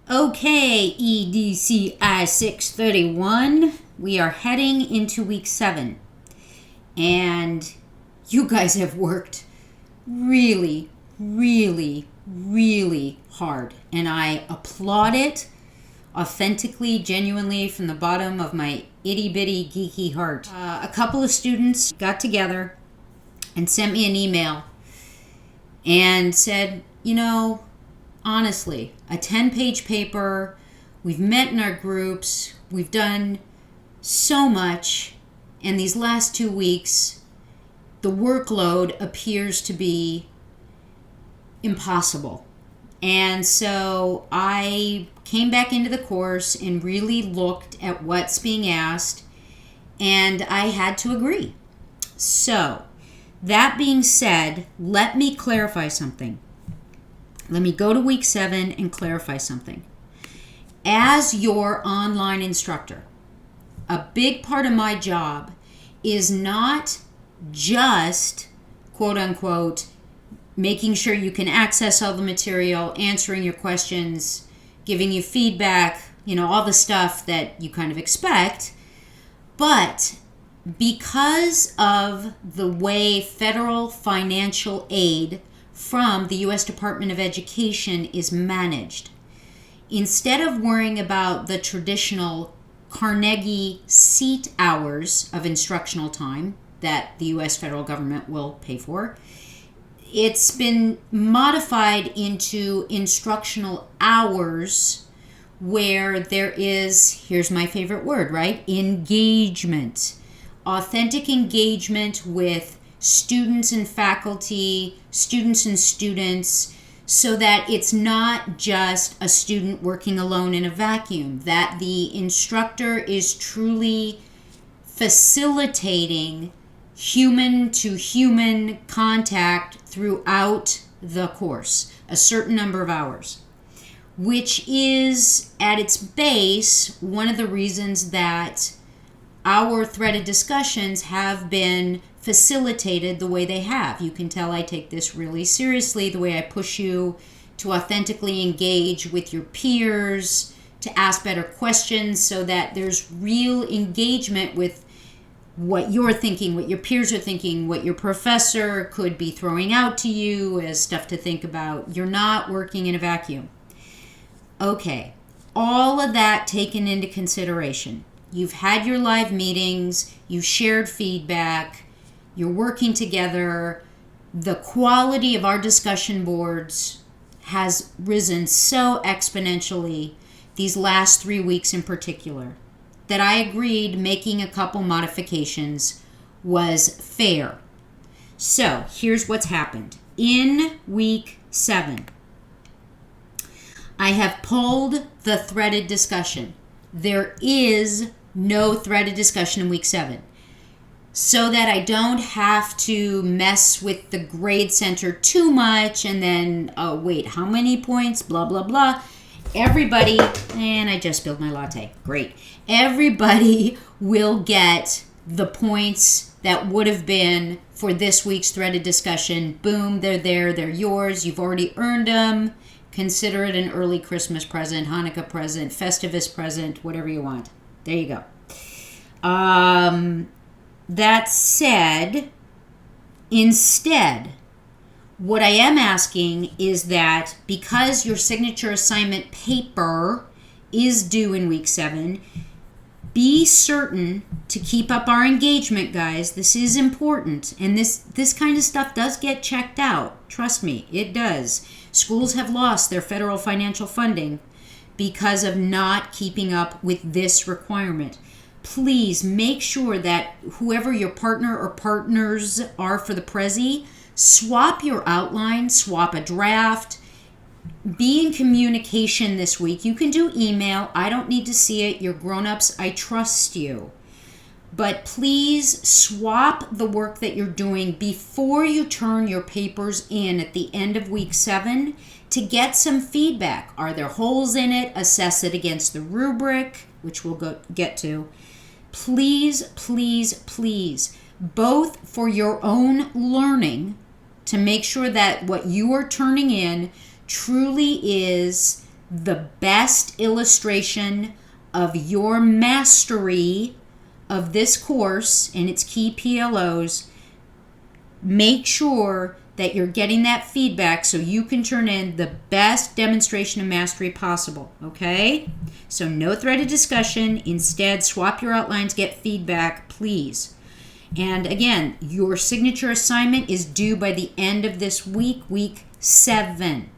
Okay, EDCI 631. We are heading into week 7. And you guys have worked really, really, really hard. And I applaud it authentically, genuinely, from the bottom of my itty bitty geeky heart. A couple of students got together and sent me an email and said, honestly, a 10-page paper, we've met in our groups, we've done so much, and these last 2 weeks, the workload appears to be impossible. And so I came back into the course and really looked at what's being asked, and I had to agree. So, that being said, let me clarify something. Let me go to week 7 and clarify something. As your online instructor, a big part of my job is not just, quote unquote, making sure you can access all the material, answering your questions, giving you feedback, all the stuff that you kind of expect. But because of the way federal financial aid from the U.S. Department of Education is managed, instead of worrying about the traditional Carnegie seat hours of instructional time that the U.S. federal government will pay for, it's been modified into instructional hours where there is, here's my favorite word, right? Engagement. Authentic engagement with students and faculty, students and students, so that it's not just a student working alone in a vacuum, that the instructor is truly facilitating human to human contact throughout the course, a certain number of hours, which is at its base one of the reasons that our threaded discussions have been facilitated the way they have. You can tell I take this really seriously, the way I push you to authentically engage with your peers, to ask better questions so that there's real engagement with what you're thinking, what your peers are thinking, what your professor could be throwing out to you as stuff to think about. You're not working in a vacuum. Okay, all of that taken into consideration. You've had your live meetings, you've shared feedback, you're working together. The quality of our discussion boards has risen so exponentially these last 3 weeks in particular that I agreed making a couple modifications was fair. So here's what's happened. In week 7, I have pulled the threaded discussion. There is no threaded discussion in week 7. So that I don't have to mess with the grade center too much and then, wait, how many points? Blah, blah, blah. Everybody, and I just spilled my latte. Great. Everybody will get the points that would have been for this week's threaded discussion. Boom, they're there, they're yours. You've already earned them. Consider it an early Christmas present, Hanukkah present, Festivus present, whatever you want. There you go. That said, instead, what I am asking is that because your signature assignment paper is due in week 7, be certain to keep up our engagement, guys. This is important. And this kind of stuff does get checked out. Trust me, it does. Schools have lost their federal financial funding because of not keeping up with this requirement. Please make sure that whoever your partner or partners are for the Prezi, swap your outline, swap a draft, be in communication this week. You can do email. I don't need to see it. You're grown-ups. I trust you. But please swap the work that you're doing before you turn your papers in at the end of week 7 to get some feedback. Are there holes in it? Assess it against the rubric, which we'll get to. Please, please, please, both for your own learning to make sure that what you are turning in truly is the best illustration of your mastery of this course and its key PLOs. Make sure that you're getting that feedback so you can turn in the best demonstration of mastery possible, okay? So no threaded discussion. Instead, swap your outlines, get feedback, please. And again, your signature assignment is due by the end of this week, week 7.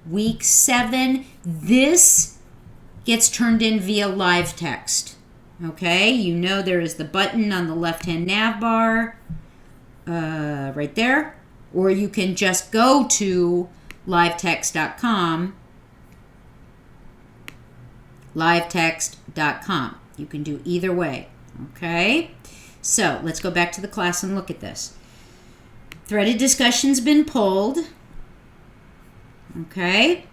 Week 7, this gets turned in via live text, okay? You know there is the button on the left-hand nav bar right there. Or you can just go to livetext.com, livetext.com. You can do either way, okay? So let's go back to the class and look at this. Threaded discussion's been pulled, okay?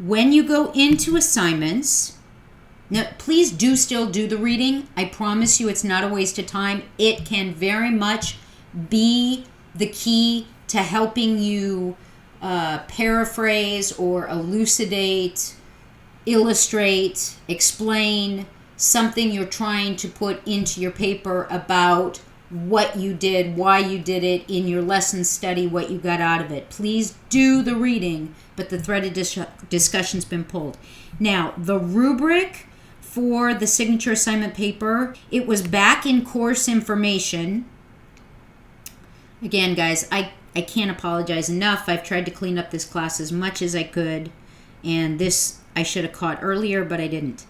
When you go into assignments, now please do still do the reading. I promise you it's not a waste of time. It can very much be the key to helping you paraphrase or elucidate, illustrate, explain something you're trying to put into your paper about what you did, why you did it in your lesson study, what you got out of it. Please do the reading, but the threaded discussion's been pulled. Now, the rubric for the signature assignment paper, it was back in course information. Again, guys, I can't apologize enough. I've tried to clean up this class as much as I could, and this I should have caught earlier, but I didn't.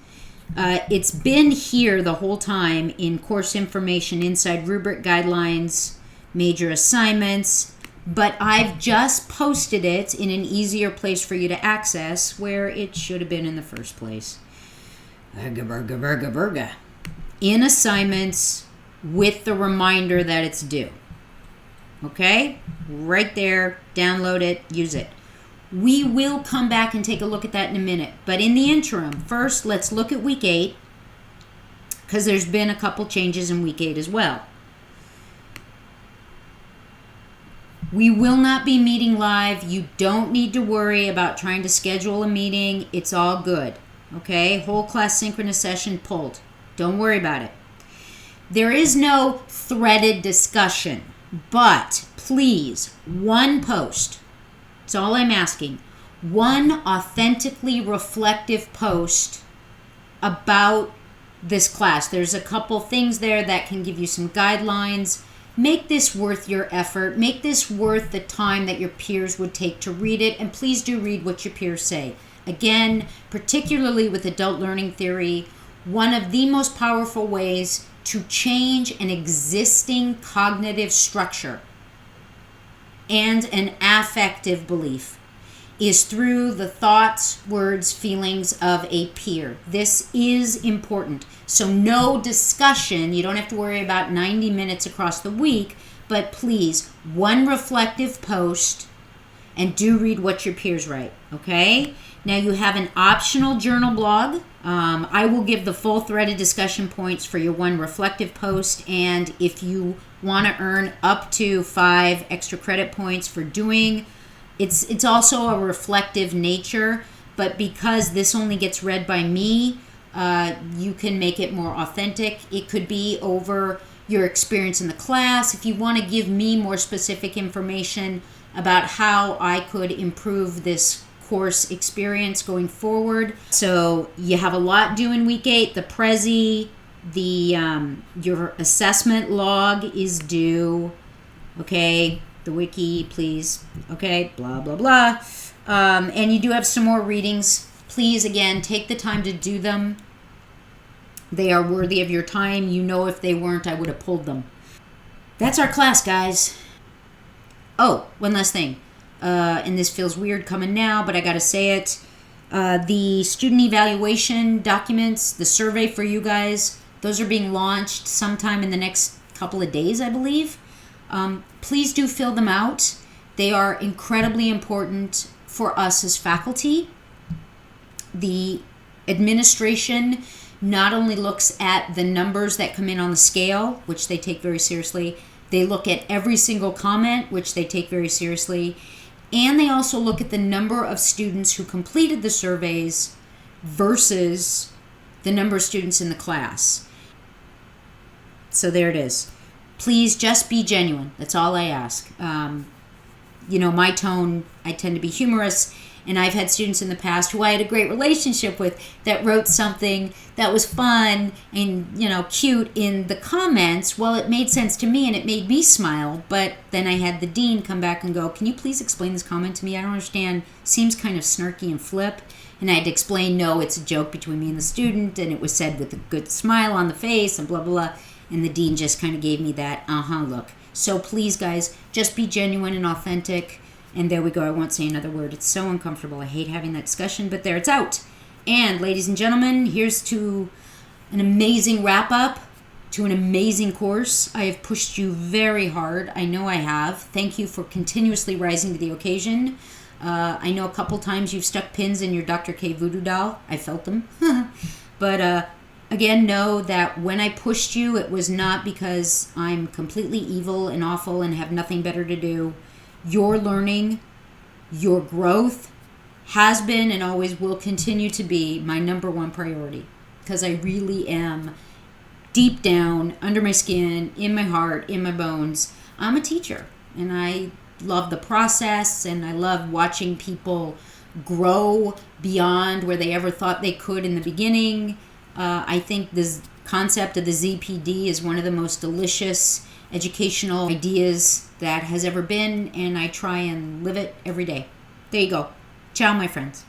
It's been here the whole time in course information, inside rubric guidelines, major assignments, but I've just posted it in an easier place for you to access where it should have been in the first place. In assignments with the reminder that it's due. Okay? Right there. Download it. Use it. We will come back and take a look at that in a minute. But in the interim, first, let's look at week 8, because there's been a couple changes in week 8 as well. We will not be meeting live. You don't need to worry about trying to schedule a meeting. It's all good. Okay? Whole class synchronous session pulled. Don't worry about it. There is no threaded discussion. But please, one post. That's all I'm asking. One authentically reflective post about this class. There's a couple things there that can give you some guidelines. Make this worth your effort. Make this worth the time that your peers would take to read it. And please do read what your peers say. Again, particularly with adult learning theory, one of the most powerful ways to change an existing cognitive structure and an affective belief is through the thoughts, words, feelings of a peer. This is important. So no discussion. You don't have to worry about 90 minutes across the week, but please, one reflective post, and do read what your peers write, okay? Now you have an optional journal blog. I will give the full threaded discussion points for your one reflective post, and if you want to earn up to 5 extra credit points for doing, it's also a reflective nature, but because this only gets read by me, you can make it more authentic. It could be over your experience in the class. If you want to give me more specific information about how I could improve this course experience going forward. So you have a lot due in week 8. The Prezi, your assessment log is due. Okay, the wiki, please. Okay, blah, blah, blah. And you do have some more readings. Please, again, take the time to do them. They are worthy of your time. You know, if they weren't, I would have pulled them. That's our class, guys. Oh, one last thing. And this feels weird coming now, but I got to say it. The student evaluation documents, the survey for you guys, those are being launched sometime in the next couple of days, I believe. Please do fill them out. They are incredibly important for us as faculty. The administration not only looks at the numbers that come in on the scale, which they take very seriously, they look at every single comment, which they take very seriously, and they also look at the number of students who completed the surveys versus the number of students in the class. So there it is. Please just be genuine. That's all I ask. My tone, I tend to be humorous, and I've had students in the past who I had a great relationship with that wrote something that was fun and, cute in the comments. Well, it made sense to me and it made me smile, but then I had the dean come back and go, "Can you please explain this comment to me? I don't understand. Seems kind of snarky and flip." And I had to explain, no, it's a joke between me and the student, and it was said with a good smile on the face and blah, blah, blah. And the dean just kind of gave me that look. So please, guys, just be genuine and authentic. And there we go. I won't say another word. It's so uncomfortable. I hate having that discussion, but there, it's out. And ladies and gentlemen, here's to an amazing wrap-up, to an amazing course. I have pushed you very hard. I know I have. Thank you for continuously rising to the occasion. I know a couple times you've stuck pins in your Dr. K voodoo doll. I felt them. But again, know that when I pushed you, it was not because I'm completely evil and awful and have nothing better to do. Your learning, your growth has been and always will continue to be my number one priority, because I really am deep down, under my skin, in my heart, in my bones. I'm a teacher, and I love the process, and I love watching people grow beyond where they ever thought they could in the beginning. I think this concept of the ZPD is one of the most delicious educational ideas that has ever been, and I try and live it every day. There you go. Ciao, my friends.